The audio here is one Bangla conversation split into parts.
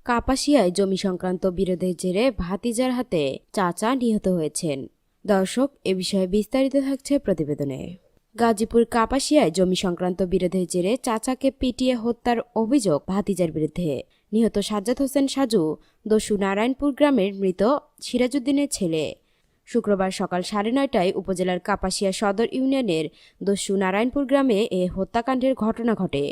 কাপাসিয়ায় জমি সংক্রান্ত বিরোধের জেরে ভাতিজার হাতে চাচা নিহত হয়েছেন। দর্শক, এ বিষয়ে বিস্তারিত থাকছে প্রতিবেদনে। গাজীপুর কাপাসিয়ায় জমি সংক্রান্ত বিরোধের জেরে চাচাকে পিটিয়ে হত্যার অভিযোগ ভাতিজার বিরুদ্ধে। নিহত সাজ্জাদ হোসেন সাজু দস্যু নারায়ণপুর গ্রামের মৃত সিরাজউদ্দিনের ছেলে। শুক্রবার সকাল 9:30টায় উপজেলার কাপাসিয়া সদর ইউনিয়নের দস্যু নারায়ণপুর গ্রামে এ হত্যাকাণ্ডের ঘটনা ঘটে।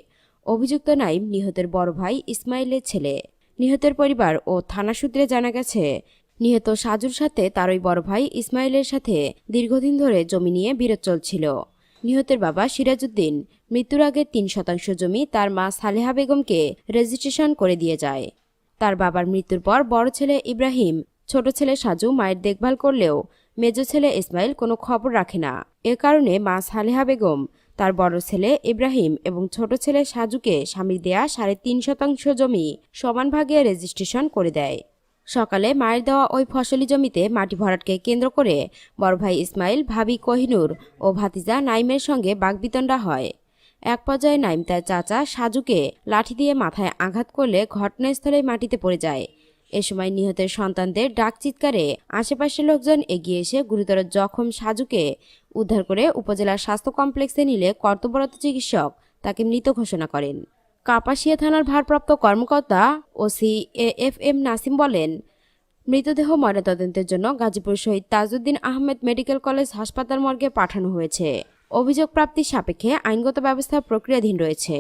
অভিযুক্ত নাইম নিহতের বড় ভাই ইসমাইলের ছেলে। নিহতের পরিবার ও থানা সূত্রে জানা গেছে, নিহত সাজুর সাথে তার ওই বড় ভাই ইসমাইলের সাথে দীর্ঘদিন ধরে জমি নিয়ে বিরোধ চলছিল। নিহতের বাবা সিরাজউদ্দিন মৃত্যুর আগে 3% জমি তার মা সালেহা বেগমকে রেজিস্ট্রেশন করে দিয়ে যায়। তার বাবার মৃত্যুর পর বড় ছেলে ইব্রাহিম, ছোট ছেলে সাজু মায়ের দেখভাল করলেও মেজ ছেলে ইসমাইল কোনো খবর রাখে না। এ কারণে মা সালেহা বেগম তার বড় ছেলে ইব্রাহিম এবং ছোট ছেলে সাজুকে স্বামীর দেয়া 3.5% জমি সমান ভাগে রেজিস্ট্রেশন করে দেয়। সকালে মায়ের দেওয়া ওই ফসলি জমিতে মাটি ভরাটকে কেন্দ্র করে বড় ভাই ইসমাইল, ভাবি কোহিনুর ও ভাতিজা নাইমের সঙ্গে বাগবিতণ্ডা হয়। এক পর্যায়ে নাইম তার চাচা সাজুকে লাঠি দিয়ে মাথায় আঘাত করলে ঘটনাস্থলে মাটিতে পড়ে যায়। এ সময় নিহতের সন্তানদের ডাক চিৎকারে আশেপাশের লোকজন এগিয়ে এসে গুরুতর জখম সাজুকে উদ্ধার করে উপজেলার স্বাস্থ্য কমপ্লেক্সে নিলে কর্তব্যরত চিকিৎসক তাকে মৃত ঘোষণা করেন। কাপাসিয়া থানার ভারপ্রাপ্ত কর্মকর্তা ওসি এএফএম নাসিম বলেন, মৃতদেহ ময়নাতদন্তের জন্য গাজীপুর শহীদ তাজউদ্দিন আহমেদ মেডিকেল কলেজ হাসপাতাল মর্গে পাঠানো হয়েছে। অভিযোগ প্রাপ্তির সাপেক্ষে আইনগত ব্যবস্থা প্রক্রিয়াধীন রয়েছে।